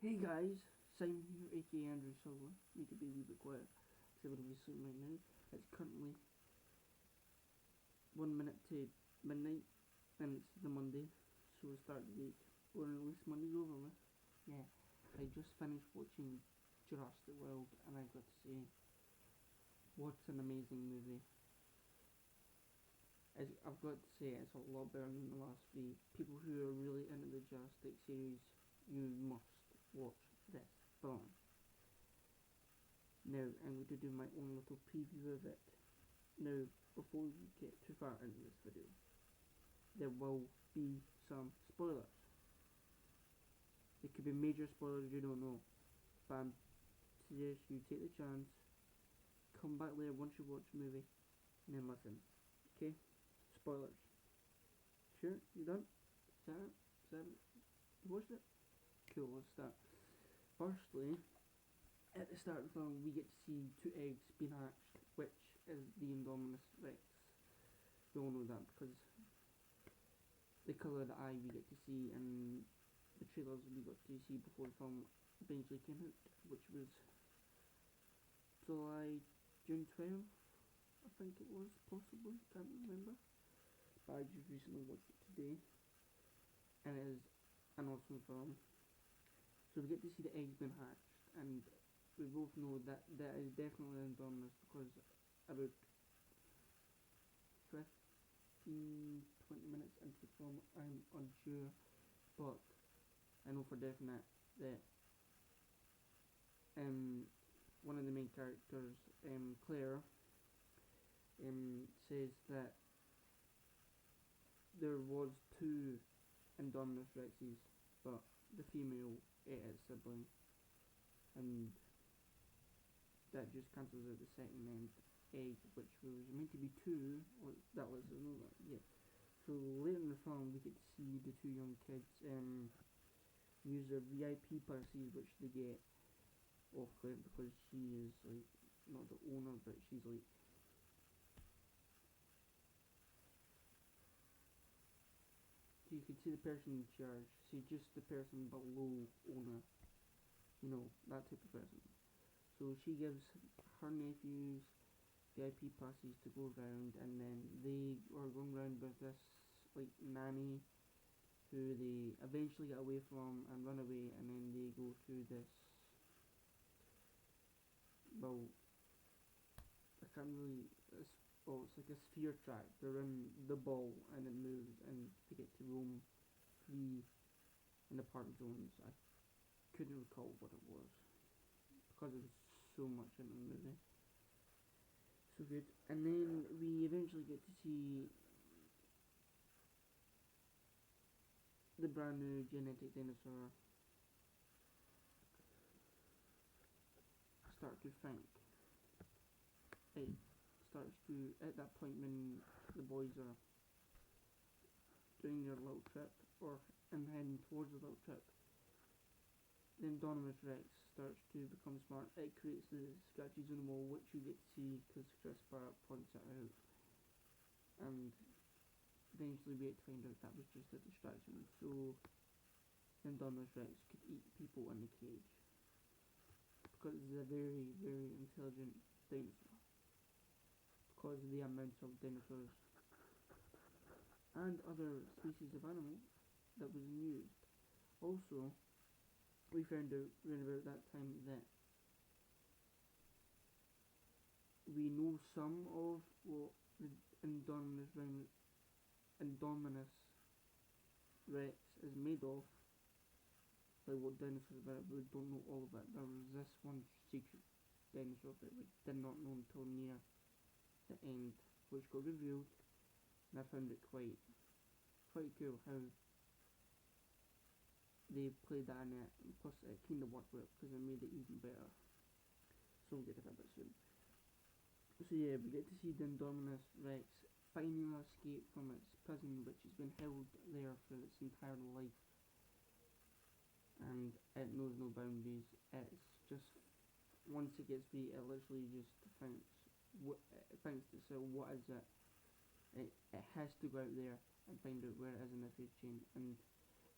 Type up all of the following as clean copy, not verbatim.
Hey guys, Simon here, aka Andrew Silver. Need to be a wee bit quiet because I'm going to be sleeping right now. It's currently 1 minute to midnight and it's the Monday, so we start the week. Or at least Monday's over with. Yeah, I just finished watching Jurassic World and I've got to say, what an amazing movie. I've got to say, it's a lot better than the last three. People who are really into the Jurassic series, you must watch this film. Now, I'm going to do my own little preview of it. Now, before we get too far into this video, there will be some spoilers. It could be major spoilers you don't know, but I suggest you take the chance, come back later once you watch the movie, and then listen. Okay? Spoilers. Sure? You done? Is that it? You watched it? Cool, let's start. Firstly, at the start of the film, we get to see two eggs being hatched, which is the Indominus Rex. We all know that because the colour of the eye we get to see and the trailers we got to see before the film eventually came out, which was June 12th, I think it was, possibly, can't remember. But I just recently watched it today, and it is an awesome film. So we get to see the eggs being hatched, and we both know that that is definitely an Indominus because about 15-20 minutes into the film I'm unsure, but I know for definite that one of the main characters, Claire, says that there was two Indominus Rexes, but the female ate its sibling, and that just cancels out the second egg, which was meant to be two, or that was another, yeah. So later in the film, we get to see the two young kids use their VIP passes, which they get off Claire because she is like not the owner, but she's like you can see the person in charge, see just the person below owner, that type of person. So she gives her nephews VIP passes to go around, and then they are going around with this like nanny who they eventually get away from and run away, and then they go through this, well, I can't really, it's like a sphere track. They're in the ball and it moves and they get to roam free in the park zones. I couldn't recall what it was because there was so much in the movie. So good. And then we eventually get to see the brand new genetic dinosaur start to think. It starts to, at that point when the boys are doing their little trip or and heading towards the little trip, the Indominus Rex starts to become smart. It creates the scratches on the wall, which you get to see because Chris Barrett points it out, and eventually we get to find out that was just a distraction. So the Indominus Rex could eat people in the cage because it's a very, very intelligent dinosaur because of the amount of dinosaurs and other species of animals that was used. Also, we found out around about that time that we know some of what the Indominus Rex is made of, like what dinosaurs are, but we don't know all of it. There was this one secret dinosaur that we did not know until near the end, which got revealed, and I found it quite cool how they played that in it, and plus it kinda worked well because it made it even better. So we'll get to that bit soon. So yeah, we get to see the Indominus Rex finally escape from its prison, which has been held there for its entire life, and it knows no boundaries. It's just, once it gets free, it literally just thinks, thinks to itself, what is it? It has to go out there and find out where it is in the food chain, and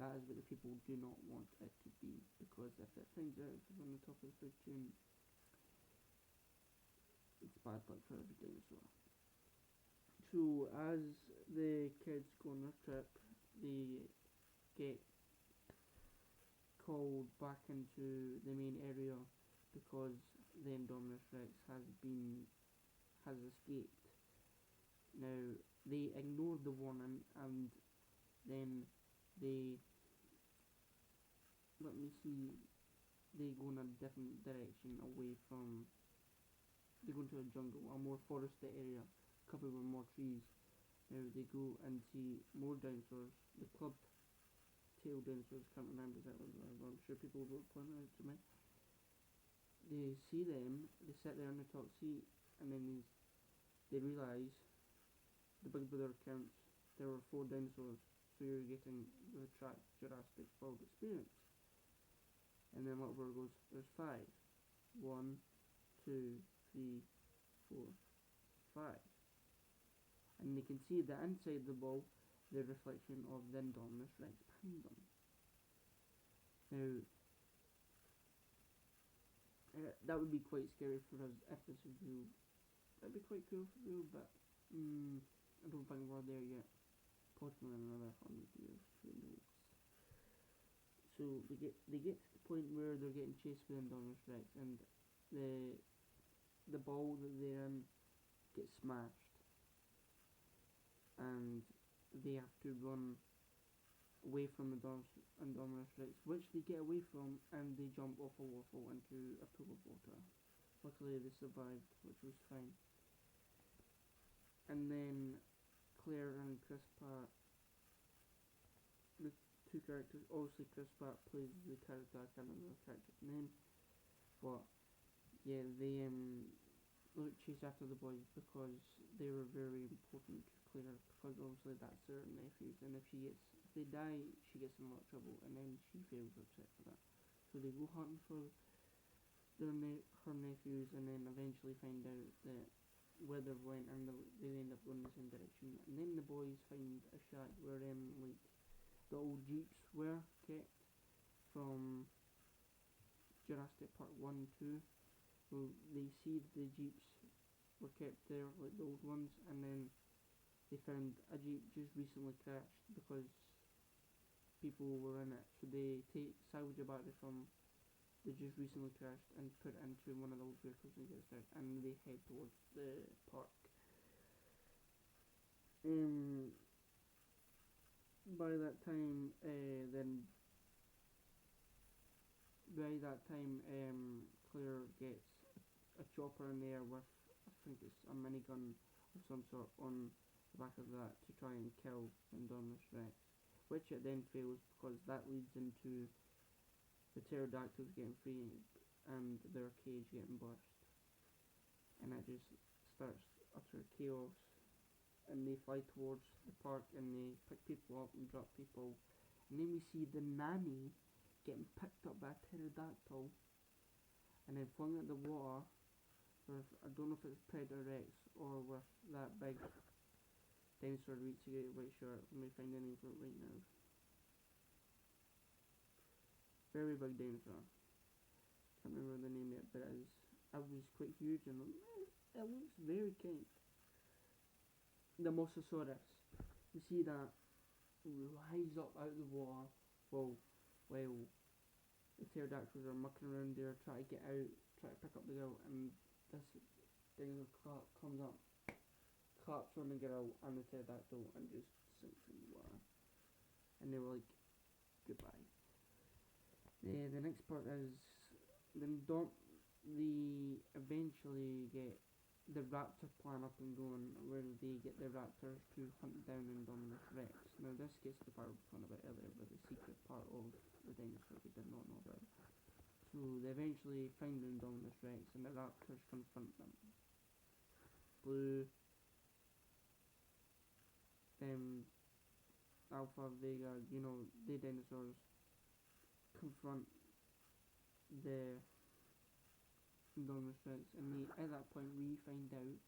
that is what the people do not want it to be, because if it finds out it's on the top of the food chain, it's bad luck for every dinosaur. So as the kids go on their trip, they get called back into the main area because the Indominus Rex has escaped. Now they ignore the warning, and then they they go in a different direction away from. They go into a jungle, a more forested area, covered with more trees. Now they go and see more dinosaurs. The club-tailed dinosaurs, can't remember exactly, but I'm sure people will point out to me. They see them, they sit there on the top seat, and then they realise, the big brother counts, there were 4 dinosaurs, so you're getting the Jurassic World experience. And then little brother goes, there's 5. 1, 2, 3, 4, 5. And they can see that inside the ball, the reflection of the Indominus Rex behind them. Now, that would be quite scary for us if this was real. That'd be quite cool for real, but I don't think we're there yet. Possibly in another 100 years, who knows. So they get to the point where they're getting chased by Indominus Rex, and the ball that they're in gets smashed, and they have to run away from the Indominus Rex, which they get away from, and they jump off a waterfall into a pool of water. Luckily they survived, which was fine. And then Claire and Chris Pratt, the 2 characters, obviously Chris Pratt plays the character, I can't remember the character's name, but yeah, they chase after the boys because they were very important to Claire, because obviously that's their nephews, and if they die, she gets in a lot of trouble, and then she feels upset for that. So they go hunting for her nephews, and then eventually find out that where they went, and they end up going the same direction. And then the boys find a shack where like the old jeeps were kept from Jurassic Park 1 and 2. So they see the jeeps were kept there, like the old ones, and then they found a jeep just recently crashed because people were in it. So they salvage a battery from the just recently crashed and put it into one of the old vehicles and get started, and they head towards the park. By that time, Claire gets a chopper in there with, I think it's a minigun of some sort on the back of that to try and kill Indominus Rex, which it then fails because that leads into the pterodactyls getting free and their cage getting burst, and it just starts utter chaos. And they fly towards the park, and they pick people up and drop people, and then we see the nanny getting picked up by a pterodactyl and then flung at the water with, I don't know if it's Predator Rex or with that big dinosaur with the white shirt. Let me find the name for it right now. Very big dinosaur. Can't remember the name yet, but it was quite huge, and it looks very kind. The Mosasaurus. You see that rise up out of the water while the pterodactyls are mucking around there, try to get out, try to pick up the girl, and this dinosaur comes up, claps on the girl and the pterodactyl, and just sinks in the water. And they were like, goodbye. The next part is they eventually get the raptor plan up and going, where they get the raptors to hunt down Indominus Rex. Now this gets to the part we were talking about earlier, but the secret part of the dinosaur we did not know about. So they eventually find Indominus Rex, and the raptors confront them. Blue, Alpha, Vega, the dinosaurs confront the Indominus Rex, and at that point we find out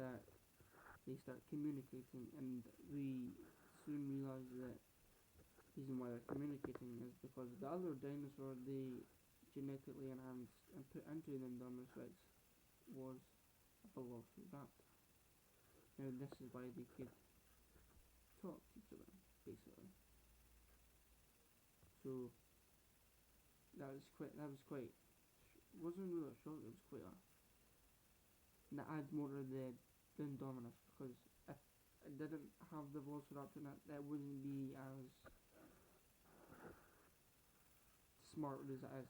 that they start communicating, and we soon realise that reason why they're communicating is because the other dinosaur they genetically enhanced and put into the Indominus Rex was a velociraptor. Now this is why they could talk to each other, basically. So that was quite wasn't really a shock, it was quite a, and that adds more to the Indominus, because if it didn't have the velociraptor in it, that wouldn't be as smart as it is,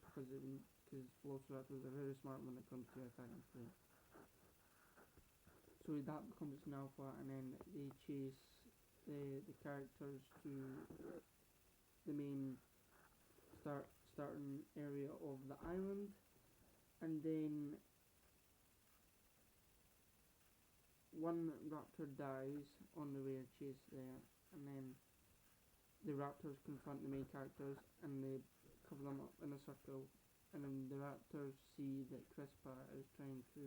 because velociraptors are very smart when it comes to attacking prey. So that becomes an alpha, and then they chase the characters to the main starting area of the island, and then one raptor dies on the way to chase there, and then the raptors confront the main characters and they cover them up in a circle, and then the raptors see that Chris Pratt is trying to,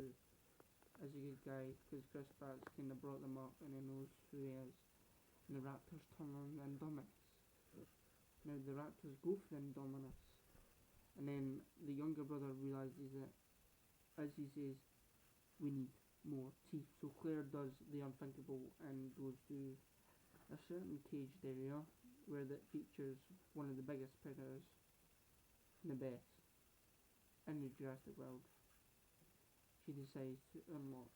as a good guy, because Chris Pratt's kind of brought them up and he knows who he is, and the raptors turn on the Indominus. Now the raptors go for the Indominus, and then the younger brother realizes that, as he says, we need more teeth. So Claire does the unthinkable and goes to a certain caged area where that features one of the biggest predators and the best in the Jurassic world. She decides to unlock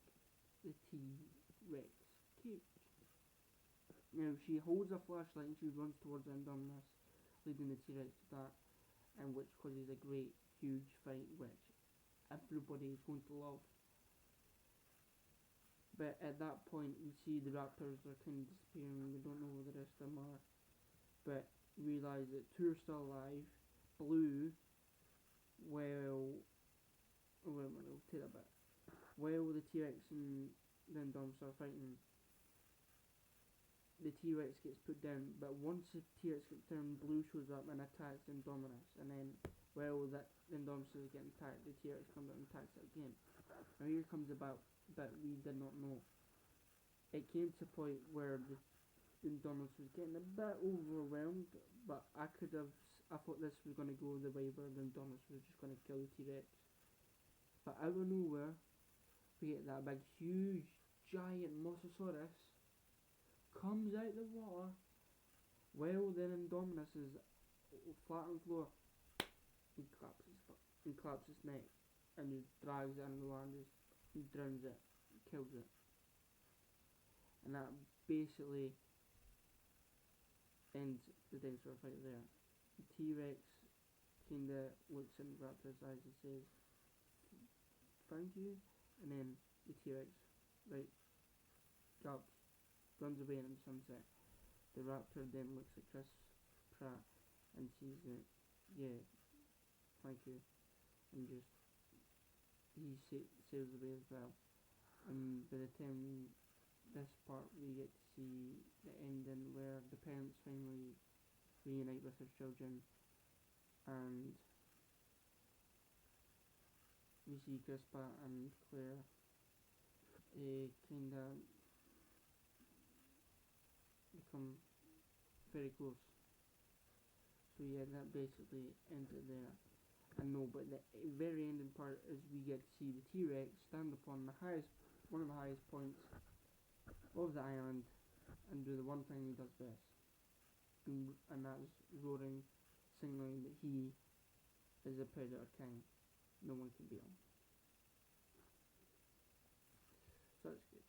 the T-Rex cage. Now she holds a flashlight and she runs towards the Indominus, leading the T-Rex to that, and which causes a great huge fight which everybody is going to love. But at that point we see the raptors are kind of disappearing, we don't know where the rest of them are, but realise that two are still alive. Blue, well, wait a minute, I'll take that back. While the T-Rex and the Indominus are fighting, the T-Rex gets put down, but once the T-Rex gets down, Blue shows up and attacks the Indominus, and then while the Indominus is getting attacked, the T-Rex comes out and attacks it again. Now here comes about that we did not know. It came to a point where the Indominus was getting a bit overwhelmed, but I thought this was going to go the way where the Indominus was just going to kill the T-Rex. But out of nowhere, we get that big, huge, giant Mosasaurus comes out the water while the Indominus is flat on the floor. He claps its neck and just drags it under the water and just drowns it, kills it. And that basically ends the dinosaur fight there. The T-Rex kinda looks in the raptor's eyes and says, "Found you?" And then the T-Rex, right, gulps, runs away in the sunset. The raptor then looks at Chris Pratt and sees that, yeah, thank you, and just he sails away as well. And by the time this part, we get to see the ending where the parents finally reunite with their children, and we see Chris Pratt and Claire kinda become very close. So yeah, that basically ends it there. And no, but the very ending part is we get to see the T-Rex stand upon one of the highest points of the island and do the one thing he does best, and that's roaring, signaling that he is a predator king. No one can beat him. So that's good.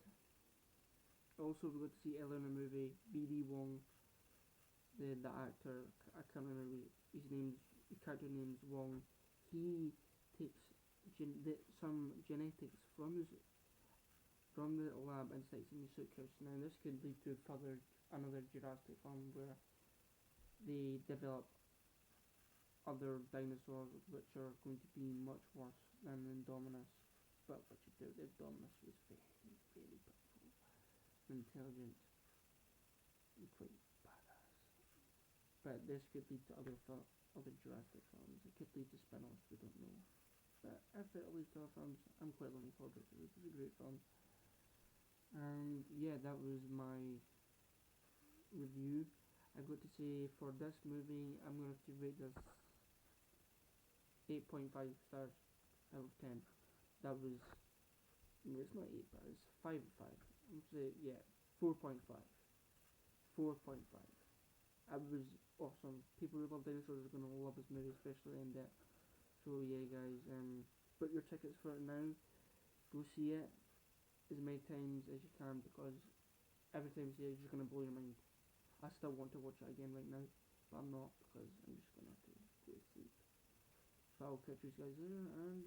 Also, we got to see earlier in the movie, B.D. Wong, the actor, I can't remember his character name's Wong. He takes some genetics from the lab and sticks in the suitcase. Now this could lead to another Jurassic film where they develop other dinosaurs which are going to be much worse than the Indominus. But what you do, the Indominus was very, very powerful, intelligent, and quite badass. But this could lead to other Jurassic films. It could lead to spin-offs, we don't know. But if it leads to other films, I'm quite looking forward to it. This is a great film. And yeah, that was my review. I got to say for this movie, I'm gonna have to rate this 8.5 stars out of 10. That was, it's not 8, but it's 5 of 5. I'm gonna say, yeah, 4.5. 4.5. It was awesome. People who love dinosaurs are gonna love this movie, especially in depth. So yeah, guys, book your tickets for it now. Go see it as many times as you can, because every time you see it, it's just gonna blow your mind. I still want to watch it again right now, but I'm not, because I'm just gonna have to go to sleep. So I'll catch you guys later and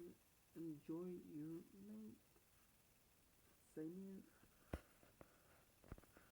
enjoy your night. Signing out.